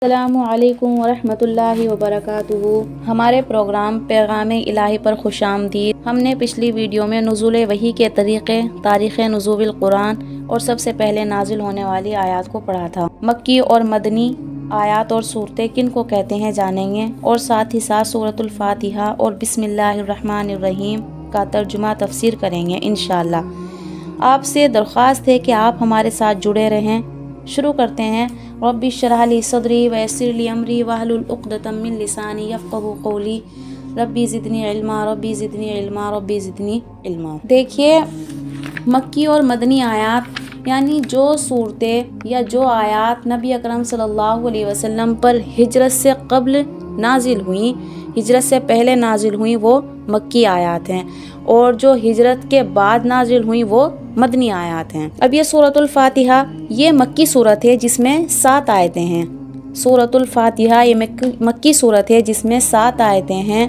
السلام علیکم ورحمۃ اللہ وبرکاتہ۔ ہمارے پروگرام پیغام الہی پر خوش آمدید۔ ہم نے پچھلی ویڈیو میں نزول وحی کے طریقے، تاریخ نزول القرآن اور سب سے پہلے نازل ہونے والی آیات کو پڑھا تھا۔ مکی اور مدنی آیات اور صورتیں کن کو کہتے ہیں جانیں گے، اور ساتھ ہی ساتھ سورۃ الفاتحہ اور بسم اللہ الرحمن الرحیم کا ترجمہ تفسیر کریں گے انشاءاللہ۔ آپ سے درخواست ہے کہ آپ ہمارے ساتھ جڑے رہیں۔ شروع کرتے ہیں۔ رب اشرح لی صدری ویسر لی امری واحلل عقدۃ من لسانی یفقہوا قولی ربی زدنی علما ربی زدنی علما ربی زدنی علما۔ دیکھیے، مکی اور مدنی آیات یعنی جو صورتیں یا جو آیات نبی اکرم صلی اللہ علیہ وسلم پر ہجرت سے قبل نازل ہوئیں، ہجرت سے پہلے نازل ہوئیں، وہ مکی آیات ہیں، اور جو ہجرت کے بعد نازل ہوئیں وہ مدنی آیات ہیں۔ اب یہ سورۃ الفاتحہ یہ مکی سورت ہے جس میں 7 آیتیں ہیں۔ سورۃ الفاتحہ یہ مکی سورت ہے جس میں 7 آیتیں ہیں۔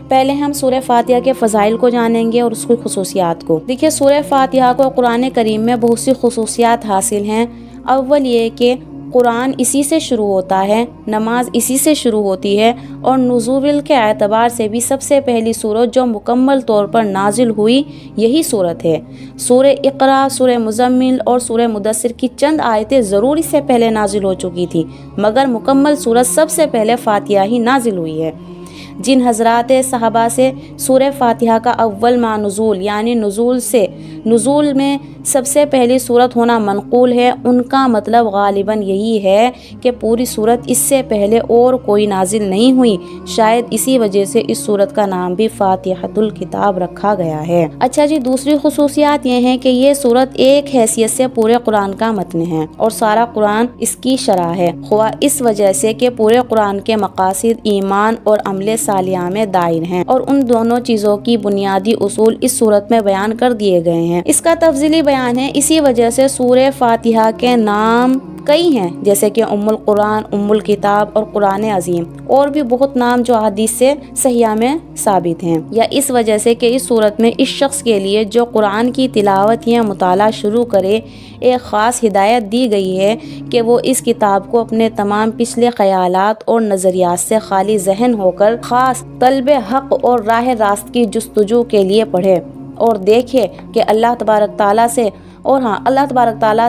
پہلے ہم سورہ فاتحہ کے فضائل کو جانیں گے اور اس کی خصوصیات کو۔ دیکھیے، سورہ فاتحہ کو قرآن کریم میں بہت سی خصوصیات حاصل ہیں۔ اول یہ کہ قرآن اسی سے شروع ہوتا ہے، نماز اسی سے شروع ہوتی ہے، اور نزول کے اعتبار سے بھی سب سے پہلی سورت جو مکمل طور پر نازل ہوئی یہی سورت ہے۔ سورہ اقرا، سورہ مزمل اور سورہ مدثر کی چند آیتیں ضرور اس سے پہلے نازل ہو چکی تھی، مگر مکمل سورت سب سے پہلے فاتحہ ہی نازل ہوئی ہے۔ جن حضرات صحابہ سے سورہ فاتحہ کا اول ما نزول یعنی نزول میں سب سے پہلی سورت ہونا منقول ہے، ان کا مطلب غالباً یہی ہے کہ پوری سورت اس سے پہلے اور کوئی نازل نہیں ہوئی۔ شاید اسی وجہ سے اس سورت کا نام بھی فاتحۃ الکتاب رکھا گیا ہے۔ اچھا جی، دوسری خصوصیات یہ ہیں کہ یہ سورت ایک حیثیت سے پورے قرآن کا متن ہے، اور سارا قرآن اس کی شرح ہے، خواہ اس وجہ سے کہ پورے قرآن کے مقاصد ایمان اور عمل صالحہ میں دائر ہیں، اور ان دونوں چیزوں کی بنیادی اصول اس سورت میں بیان کر دیے گئے ہیں۔ اس کا تفصیلی بیان ہے، اسی وجہ سے سورہ فاتحہ کے نام کئی ہیں، جیسے کہ ام القرآن، ام الکتاب اور قرآن عظیم، اور بھی بہت نام جو حدیث سے صحیحہ میں ثابت ہیں، یا اس وجہ سے کہ اس سورت میں اس شخص کے لیے جو قرآن کی تلاوت یا مطالعہ شروع کرے ایک خاص ہدایت دی گئی ہے کہ وہ اس کتاب کو اپنے تمام پچھلے خیالات اور نظریات سے خالی ذہن ہو کر خاص طلب حق اور راہ راست کی جستجو کے لیے پڑھے، اور دیکھے کہ اللہ تبارک تعالیٰ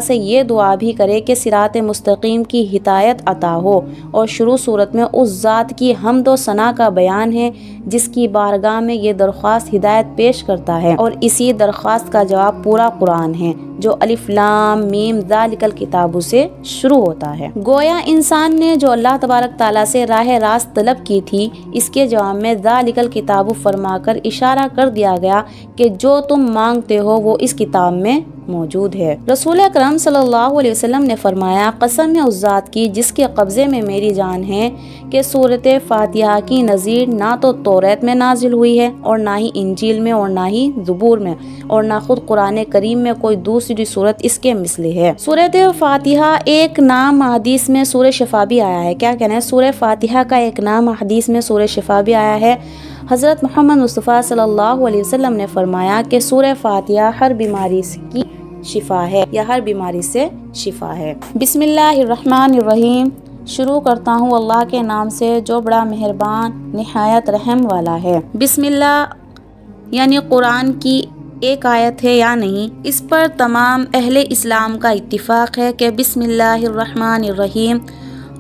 سے یہ دعا بھی کرے کہ صراط مستقیم کی ہدایت عطا ہو۔ اور شروع صورت میں اس ذات کی حمد و ثنا کا بیان ہے جس کی بارگاہ میں یہ درخواست ہدایت پیش کرتا ہے، اور اسی درخواست کا جواب پورا قرآن ہے جو الف لام میم ذالک الکتاب سے شروع ہوتا ہے۔ گویا انسان نے جو اللہ تبارک تعالیٰ سے راہ راست طلب کی تھی، اس کے جواب میں ذالک الکتاب فرما کر اشارہ کر دیا گیا کہ جو تم مانگتے ہو وہ اس کتاب میں موجود ہے۔ رسول اکرم صلی اللہ علیہ وسلم نے فرمایا، قسم ہے اس ذات کی جس کے قبضے میں میری جان ہے کہ سورۃ فاتحہ کی نظیر نہ تو توریت میں نازل ہوئی ہے، اور نہ ہی انجیل میں، اور نہ ہی زبور میں، اور نہ خود قرآن کریم میں کوئی دوسری صورت اس کے مثل ہے۔ سورۃ فاتحہ ایک نام حدیث میں سورہ شفا بھی آیا ہے۔ کیا کہنا ہے؟ سورہ فاتحہ کا ایک نام حدیث میں سورہ شفا بھی آیا ہے۔ حضرت محمد مصطفیٰ صلی اللہ علیہ وسلم نے فرمایا کہ سورہ فاتحہ ہر بیماری کی شفا ہے، یا ہر بیماری سے شفا ہے۔ بسم اللہ الرحمن الرحیم۔ شروع کرتا ہوں اللہ کے نام سے جو بڑا مہربان نہایت رحم والا ہے۔ بسم اللہ یعنی قرآن کی ایک آیت ہے یا نہیں، اس پر تمام اہل اسلام کا اتفاق ہے کہ بسم اللہ الرحمن الرحیم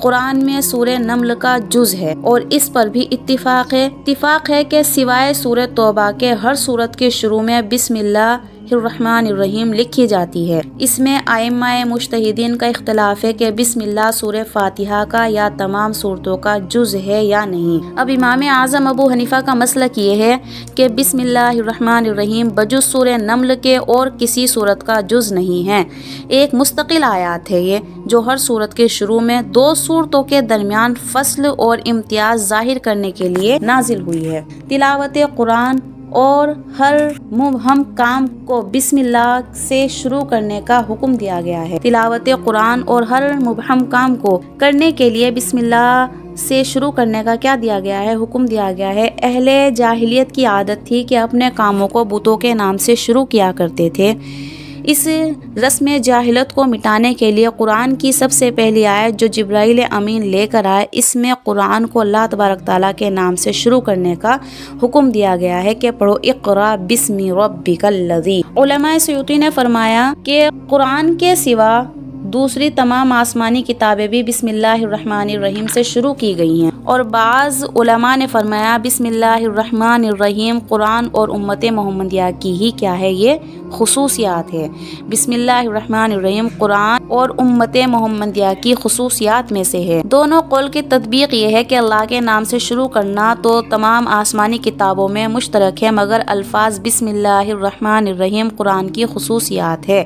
قرآن میں سورہ نمل کا جز ہے، اور اس پر بھی اتفاق ہے کہ سوائے سورہ توبہ کے ہر سورت کے شروع میں بسم اللہ الرحمن الرحیم لکھی جاتی ہے۔ اس میں ائمہ مجتہدین کا اختلاف ہے کہ بسم اللہ سورہ فاتحہ کا یا تمام سورتوں کا جز ہے یا نہیں۔ اب امام اعظم ابو حنیفہ کا مسلک یہ ہے کہ بسم اللہ الرحمن الرحیم بجز سورہ نمل کے اور کسی سورت کا جز نہیں ہے، ایک مستقل آیات ہے یہ، جو ہر سورت کے شروع میں 2 سورتوں کے درمیان فصل اور امتیاز ظاہر کرنے کے لیے نازل ہوئی ہے۔ تلاوت قرآن اور ہر مبہم کام کو بسم اللہ سے شروع کرنے کا حکم دیا گیا ہے۔ تلاوت قرآن اور ہر مبہم کام کو کرنے کے لیے بسم اللہ سے شروع کرنے کا کیا دیا گیا ہے؟ حکم دیا گیا ہے۔ اہل جاہلیت کی عادت تھی کہ اپنے کاموں کو بتوں کے نام سے شروع کیا کرتے تھے، اس رسم جاہلت کو مٹانے کے لیے قرآن کی سب سے پہلی آیت جو جبرائیل امین لے کر آئے، اس میں قرآن کو اللہ تبارک تعالیٰ کے نام سے شروع کرنے کا حکم دیا گیا ہے کہ پڑھو اقرا بسم ربک الذی۔ علماء سیوطی نے فرمایا کہ قرآن کے سوا دوسری تمام آسمانی کتابیں بھی بسم اللہ الرحمن الرحیم سے شروع کی گئی ہیں، اور بعض علماء نے فرمایا بسم اللہ الرحمن الرحیم قرآن اور امت محمدیہ کی ہی کیا ہے، یہ خصوصیات ہے۔ بسم اللہ الرحمن الرحیم قرآن اور امت محمدیہ کی خصوصیات میں سے ہے۔ دونوں قول کی تطبیق یہ ہے کہ اللہ کے نام سے شروع کرنا تو تمام آسمانی کتابوں میں مشترک ہے، مگر الفاظ بسم اللہ الرحمن الرحیم قرآن کی خصوصیات ہے،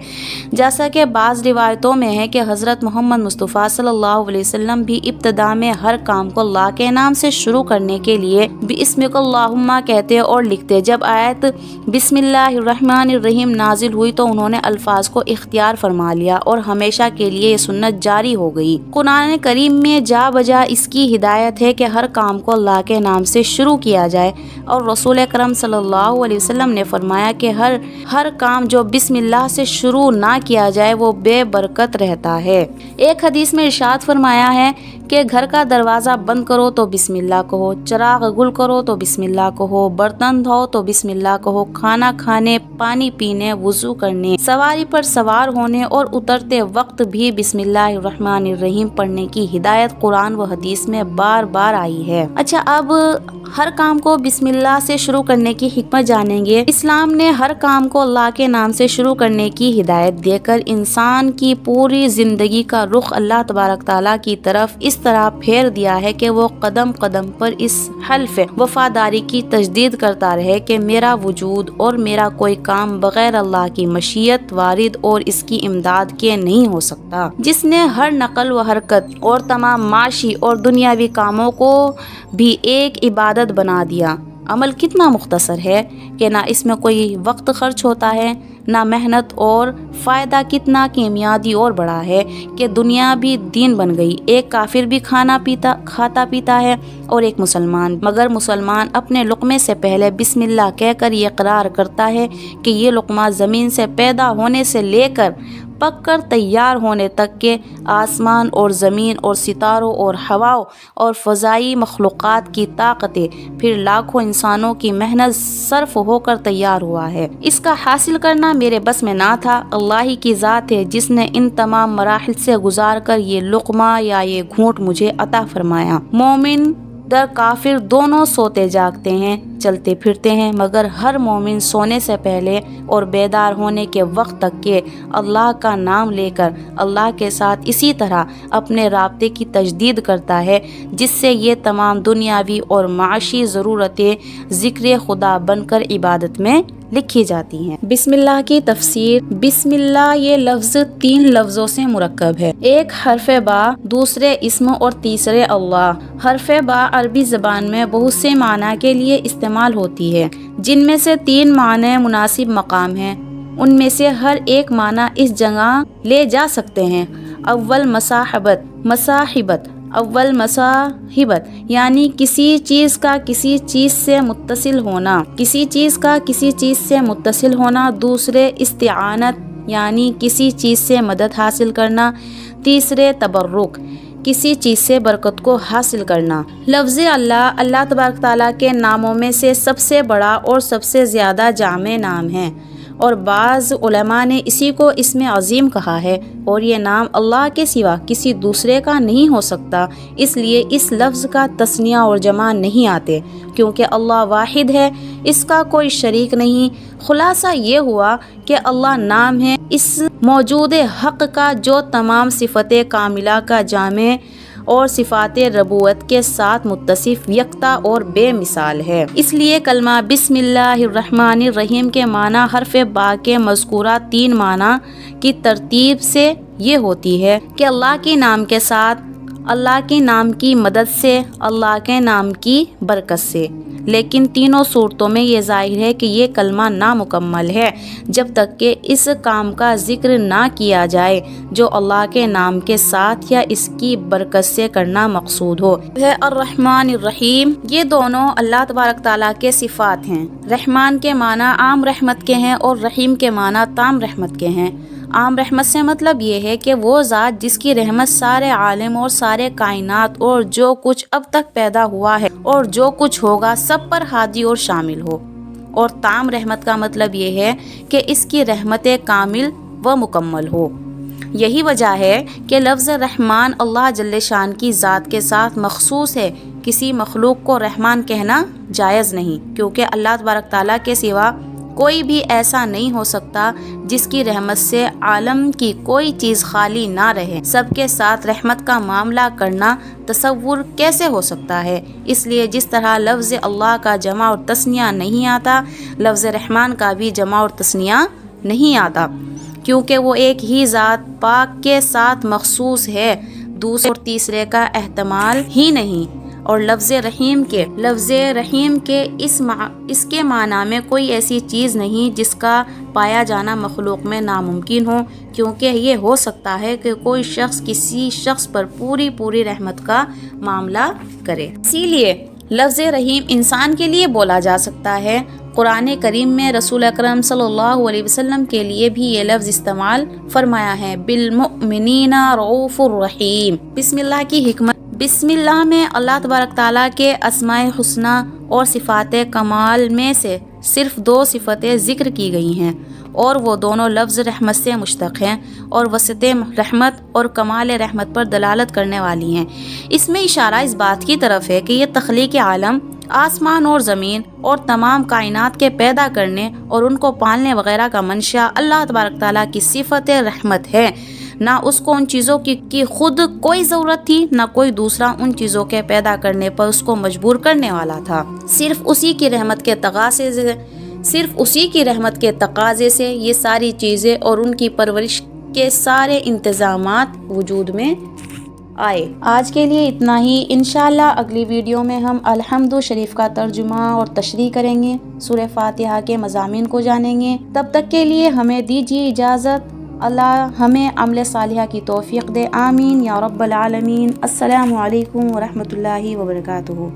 جیسا کہ بعض روایتوں میں ہے کہ حضرت محمد مصطفیٰ صلی اللہ علیہ وسلم بھی ابتدا میں ہر کام کو اللہ کے نام سے شروع کرنے کے لیے بسمک اللہم کہتے اور لکھتے۔ جب آیت بسم اللہ الرحمن الرحیم نازل ہوئی تو انہوں نے الفاظ کو اختیار فرما لیا اور ہمیشہ کے لیے یہ سنت جاری ہو گئی۔ قرآن کریم میں جا بجا اس کی ہدایت ہے کہ ہر کام کو اللہ کے نام سے شروع کیا جائے، اور رسول اکرم صلی اللہ علیہ وسلم نے فرمایا کہ ہر کام جو بسم اللہ سے شروع نہ کیا جائے وہ بے برکت رہتا ہے۔ ایک حدیث میں ارشاد فرمایا ہے کہ گھر کا دروازہ بند کرو تو بسم اللہ کہو، چراغ گل کرو تو بسم اللہ کہو، برتن دھو تو بسم اللہ کہو، کھانا کھانے، پانی پینے، وضو کرنے، سواری پر سوار ہونے اور اترتے وقت بھی بسم اللہ الرحمن الرحیم پڑھنے کی ہدایت قرآن و حدیث میں بار بار آئی ہے۔ اچھا، اب ہر کام کو بسم اللہ سے شروع کرنے کی حکمت جانیں گے۔ اسلام نے ہر کام کو اللہ کے نام سے شروع کرنے کی ہدایت دے کر انسان کی پوری زندگی کا رخ اللہ تبارک تعالیٰ کی طرف اس طرح پھیر دیا ہے کہ وہ قدم قدم پر اس حلف وفاداری کی تجدید کرتا رہے کہ میرا وجود اور میرا کوئی کام بغیر اللہ کی مشیت، وارد اور اس کی امداد کے نہیں ہو سکتا۔ جس نے ہر نقل و حرکت اور تمام معاشی اور دنیاوی کاموں کو بھی ایک عبادت بنا دیا۔ عمل کتنا مختصر ہے کہ نہ اس میں کوئی وقت خرچ ہوتا ہے نہ محنت، اور فائدہ کتنا کیمیادی اور بڑا ہے کہ دنیا بھی دین بن گئی۔ ایک کافر بھی کھاتا پیتا ہے اور ایک مسلمان، مگر مسلمان اپنے لقمے سے پہلے بسم اللہ کہہ کر یہ اقرار کرتا ہے کہ یہ لقمہ زمین سے پیدا ہونے سے لے کر پک کر تیار ہونے تک کے آسمان اور زمین اور ستاروں اور ہواؤں اور فضائی مخلوقات کی طاقتیں، پھر لاکھوں انسانوں کی محنت صرف ہو کر تیار ہوا ہے۔ اس کا حاصل کرنا میرے بس میں نہ تھا، اللہ ہی کی ذات ہے جس نے ان تمام مراحل سے گزار کر یہ لقمہ یا یہ گھونٹ مجھے عطا فرمایا۔ مومن در کافر دونوں سوتے جاگتے ہیں، چلتے پھرتے ہیں، مگر ہر مومن سونے سے پہلے اور بیدار ہونے کے وقت تک کے اللہ کا نام لے کر اللہ کے ساتھ اسی طرح اپنے رابطے کی تجدید کرتا ہے، جس سے یہ تمام دنیاوی اور معاشی ضرورتیں ذکر خدا بن کر عبادت میں لکھی جاتی ہیں۔ بسم اللہ کی تفسیر۔ بسم اللہ یہ لفظ 3 لفظوں سے مرکب ہے، ایک حرف با، دوسرے اسم اور تیسرے اللہ۔ حرف با عربی زبان میں بہت سے معنی کے لیے استعمال ہوتی ہے، جن میں سے 3 معنی مناسب مقام ہیں، ان میں سے ہر ایک معنی اس جگہ لے جا سکتے ہیں۔ اول مصاحبت اول مصاحبت یعنی کسی چیز کا کسی چیز سے متصل ہونا، کسی چیز کا کسی چیز سے متصل ہونا۔ دوسرے استعانت یعنی کسی چیز سے مدد حاصل کرنا۔ تیسرے تبرک، کسی چیز سے برکت کو حاصل کرنا۔ لفظ اللہ تبارک تعالیٰ کے ناموں میں سے سب سے بڑا اور سب سے زیادہ جامع نام ہے، اور بعض علماء نے اسی کو اسم عظیم کہا ہے، اور یہ نام اللہ کے سوا کسی دوسرے کا نہیں ہو سکتا، اس لیے اس لفظ کا تثنیہ اور جمع نہیں آتے، کیونکہ اللہ واحد ہے، اس کا کوئی شریک نہیں۔ خلاصہ یہ ہوا کہ اللہ نام ہے اس موجود حق کا جو تمام صفت کاملہ کا جامع اور صفات ربوت کے ساتھ متصف، یکتا اور بے مثال ہے۔ اس لیے کلمہ بسم اللہ الرحمن الرحیم کے معنی حرف با کے مذکورہ 3 معنی کی ترتیب سے یہ ہوتی ہے کہ اللہ کے نام کے ساتھ، اللہ کے نام کی مدد سے، اللہ کے نام کی برکت سے۔ لیکن تینوں صورتوں میں یہ ظاہر ہے کہ یہ کلمہ نامکمل ہے جب تک کہ اس کام کا ذکر نہ کیا جائے جو اللہ کے نام کے ساتھ یا اس کی برکت سے کرنا مقصود ہو۔ ہے الرحمن الرحیم، یہ دونوں اللہ تبارک تعالیٰ کے صفات ہیں۔ رحمان کے معنی عام رحمت کے ہیں اور رحیم کے معنی تام رحمت کے ہیں۔ عام رحمت سے مطلب یہ ہے کہ وہ ذات جس کی رحمت سارے عالم اور سارے کائنات اور جو کچھ اب تک پیدا ہوا ہے اور جو کچھ ہوگا سب پر ہادی اور شامل ہو۔ اور تام رحمت کا مطلب یہ ہے کہ اس کی رحمت کامل و مکمل ہو۔ یہی وجہ ہے کہ لفظ رحمان اللہ جل شان کی ذات کے ساتھ مخصوص ہے۔ کسی مخلوق کو رحمان کہنا جائز نہیں، کیونکہ اللہ تبارک تعالیٰ کے سوا کوئی بھی ایسا نہیں ہو سکتا جس کی رحمت سے عالم کی کوئی چیز خالی نہ رہے۔ سب کے ساتھ رحمت کا معاملہ کرنا تصور کیسے ہو سکتا ہے؟ اس لیے جس طرح لفظ اللہ کا جمع اور تثنیہ نہیں آتا، لفظ رحمان کا بھی جمع اور تثنیہ نہیں آتا، کیونکہ وہ ایک ہی ذات پاک کے ساتھ مخصوص ہے، دوسرے اور تیسرے کا احتمال ہی نہیں۔ اور لفظ رحیم کے اس کے معنی میں کوئی ایسی چیز نہیں جس کا پایا جانا مخلوق میں ناممکن ہو، کیونکہ یہ ہو سکتا ہے کہ کوئی شخص کسی شخص پر پوری رحمت کا معاملہ کرے۔ اسی لیے لفظ رحیم انسان کے لیے بولا جا سکتا ہے۔ قرآن کریم میں رسول اکرم صلی اللہ علیہ وسلم کے لیے بھی یہ لفظ استعمال فرمایا ہے، بالمؤمنین رؤوف الرحیم۔ بسم اللہ کی حکمت، بسم اللہ میں اللہ تبارک تعالیٰ کے اسماء حسنی اور صفات کمال میں سے صرف 2 صفتیں ذکر کی گئی ہیں، اور وہ دونوں لفظ رحمت سے مشتق ہیں اور وسعت رحمت اور کمال رحمت پر دلالت کرنے والی ہیں۔ اس میں اشارہ اس بات کی طرف ہے کہ یہ تخلیق عالم، آسمان اور زمین اور تمام کائنات کے پیدا کرنے اور ان کو پالنے وغیرہ کا منشا اللہ تبارک تعالیٰ کی صفت رحمت ہے۔ نہ اس کو ان چیزوں کی خود کوئی ضرورت تھی، نہ کوئی دوسرا ان چیزوں کے پیدا کرنے پر اس کو مجبور کرنے والا تھا۔ صرف اسی کی رحمت کے تقاضے سے یہ ساری چیزیں اور ان کی پرورش کے سارے انتظامات وجود میں آئے۔ آج کے لیے اتنا ہی، انشاءاللہ اگلی ویڈیو میں ہم الحمد شریف کا ترجمہ اور تشریح کریں گے، سورہ فاتحہ کے مضامین کو جانیں گے۔ تب تک کے لیے ہمیں دیجیے اجازت۔ اللہ ہمیں عمل صالحہ کی توفیق دے، آمین یا رب العالمین۔ السلام علیکم ورحمۃ اللہ وبرکاتہ۔